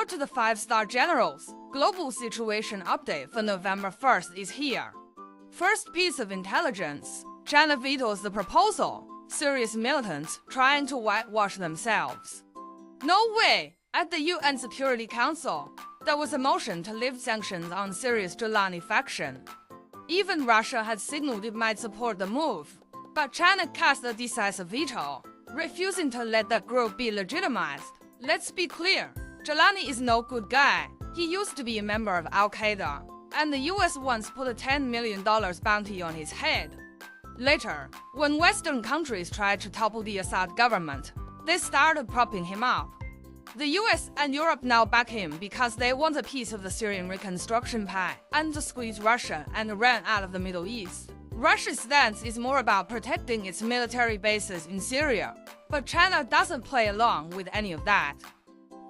Report to the 5-star generals. Global situation update for November 1st is here. First piece of intelligence. China vetoes the proposal. Syria's militants trying to whitewash themselves. No way! At the UN Security Council, there was a motion to lift sanctions on Syria's Jilani faction. Even Russia had signaled it might support the move, but China cast a decisive veto, refusing to let that group be legitimized. Let's be clear, Jilani is no good guy. He used to be a member of Al-Qaeda, and the US once put a $10 million bounty on his head. Later, when Western countries tried to topple the Assad government, they started propping him up. The US and Europe now back him because they want a piece of the Syrian reconstruction pie and to squeeze Russia and Iran out of the Middle East. Russia's stance is more about protecting its military bases in Syria, but China doesn't play along with any of that.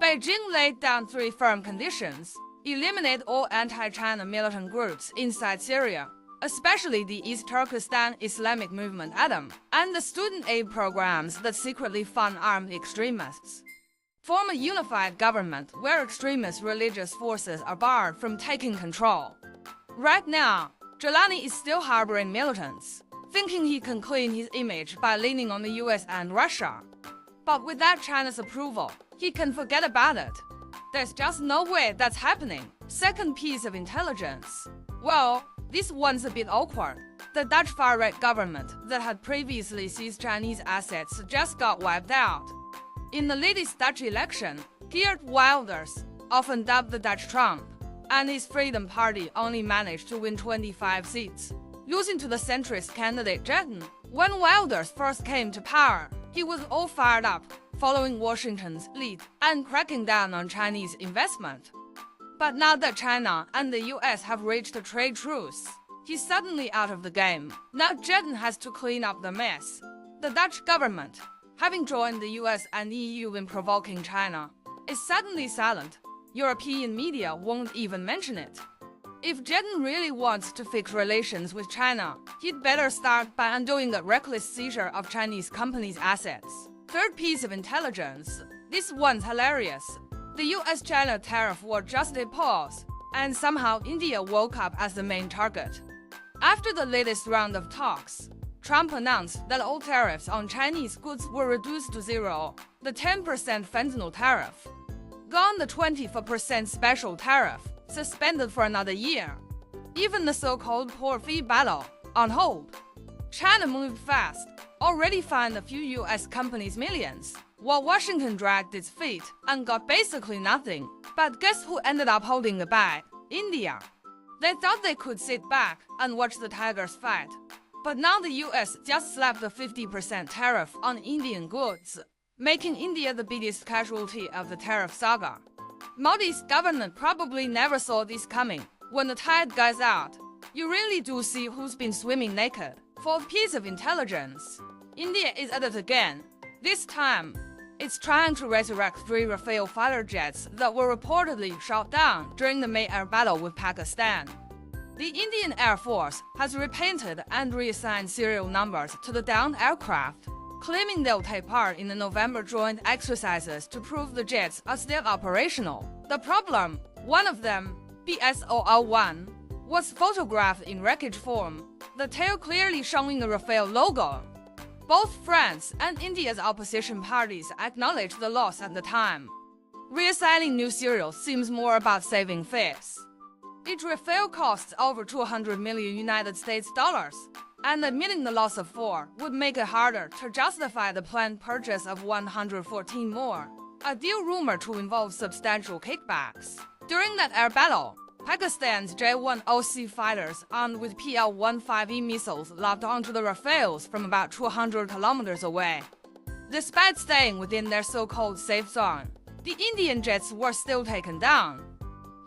Beijing laid down 3 firm conditions: eliminate all anti-China militant groups inside Syria, especially the East Turkestan Islamic Movement ADM, and the student aid programs that secretly fund armed extremists. Form a unified government where extremist religious forces are barred from taking control. Right now, Jilani is still harboring militants, thinking he can clean his image by leaning on the US and Russia. But without China's approval, he can forget about it. There's just no way that's happening. Second piece of intelligence. Well, this one's a bit awkward. The Dutch far-right government that had previously seized Chinese assets just got wiped out. In the latest Dutch election, Geert Wilders, often dubbed the Dutch Trump, and his Freedom Party only managed to win 25 seats, losing to the centrist candidate Jetten. When Wilders first came to power, he was all fired up, following Washington's lead and cracking down on Chinese investment. But now that China and the US have reached a trade truce, he's suddenly out of the game. Now Jetten has to clean up the mess. The Dutch government, having joined the US and EU in provoking China, is suddenly silent. European media won't even mention it. If Jetten really wants to fix relations with China, he'd better start by undoing the reckless seizure of Chinese companies' assets. Third piece of intelligence. This one's hilarious. The US-China tariff war just a pause, and somehow India woke up as the main target. After the latest round of talks, Trump announced that all tariffs on Chinese goods were reduced to zero, the 10% fentanyl tariff. Gone the 24% special tariff, suspended for another year. Even the so-called port fee battle, on hold. China moved fast, already fined a few US companies millions, while Washington dragged its feet and got basically nothing. But guess who ended up holding the bag? India. They thought they could sit back and watch the tigers fight. But now the US just slapped a 50% tariff on Indian goods, making India the biggest casualty of the tariff saga. Modi's government probably never saw this coming. When the tide goes out, you really do see who's been swimming naked. Fourth piece of intelligence. India is at it again. This time, it's trying to resurrect 3 Rafale fighter jets that were reportedly shot down during the May air battle with Pakistan. The Indian Air Force has repainted and reassigned serial numbers to the downed aircraft, claiming they'll take part in the November joint exercises to prove the jets are still operational. The problem, one of them, BS-001, was photographed in wreckage form, the tail clearly showing the Rafale logo. Both France and India's opposition parties acknowledged the loss at the time. Reassigning new serials seems more about saving face. Each Rafale costs over $200 million United States dollars, and admitting the loss of 4 would make it harder to justify the planned purchase of 114 more, a deal rumored to involve substantial kickbacks. During that air battle, Pakistan's J-10C fighters armed with PL-15E missiles locked onto the Rafales from about 200 kilometers away. Despite staying within their so-called safe zone, the Indian jets were still taken down.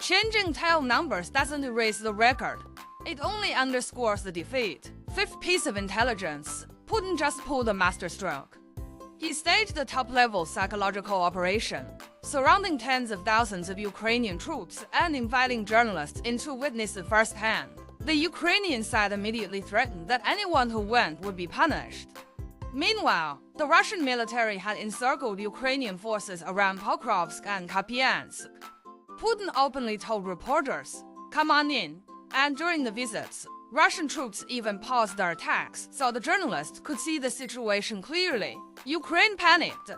Changing tail numbers doesn't erase the record. It only underscores the defeat. Fifth piece of intelligence. Putin just pulled a masterstroke. He staged a top-level psychological operation, surrounding tens of thousands of Ukrainian troops and inviting journalists in to witness it firsthand. The Ukrainian side immediately threatened that anyone who went would be punished. Meanwhile, the Russian military had encircled Ukrainian forces around Pokrovsk and Kupiansk, Putin openly told reporters, "Come on in," and during the visits, Russian troops even paused their attacks so the journalists could see the situation clearly. Ukraine panicked.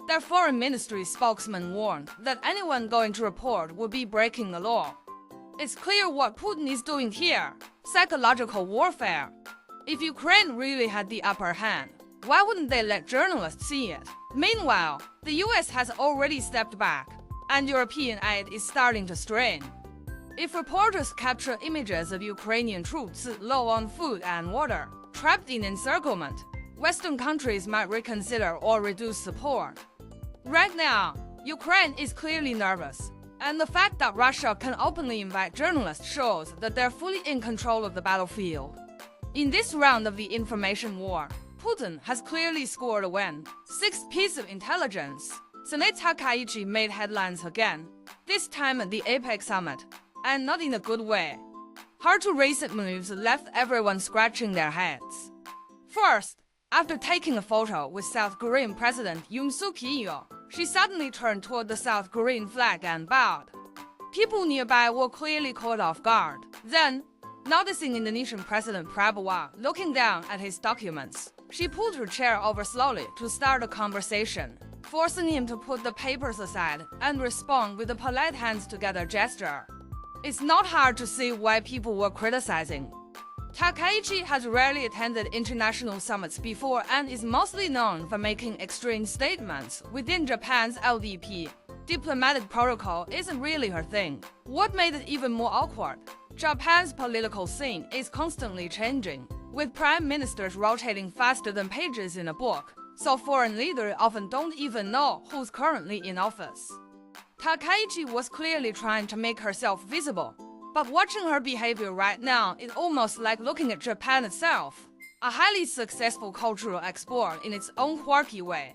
Their foreign ministry spokesman warned that anyone going to report would be breaking the law. It's clear what Putin is doing here: psychological warfare. If Ukraine really had the upper hand, why wouldn't they let journalists see it? Meanwhile, the US has already stepped back, and European aid is starting to strain. If reporters capture images of Ukrainian troops low on food and water, trapped in encirclement, Western countries might reconsider or reduce support. Right now, Ukraine is clearly nervous, and the fact that Russia can openly invite journalists shows that they're fully in control of the battlefield. In this round of the information war, Putin has clearly scored a win. Sixth piece of intelligence. Senate Takaichi made headlines again, this time at the APEC summit, and not in a good way. Her two recent moves left everyone scratching their heads. First, after taking a photo with South Korean President Yoon Suk-yeol, she suddenly turned toward the South Korean flag and bowed. People nearby were clearly caught off guard. Then, noticing Indonesian President Prabowo looking down at his documents, she pulled her chair over slowly to start a conversation, forcing him to put the papers aside and respond with a polite hands-together gesture. It's not hard to see why people were criticizing. Takaichi has rarely attended international summits before and is mostly known for making extreme statements within Japan's LDP. Diplomatic protocol isn't really her thing. What made it even more awkward? Japan's political scene is constantly changing, with prime ministers rotating faster than pages in a book, so foreign leaders often don't even know who's currently in office. Takaichi was clearly trying to make herself visible, but watching her behavior right now is almost like looking at Japan itself, a highly successful cultural export in its own quirky way.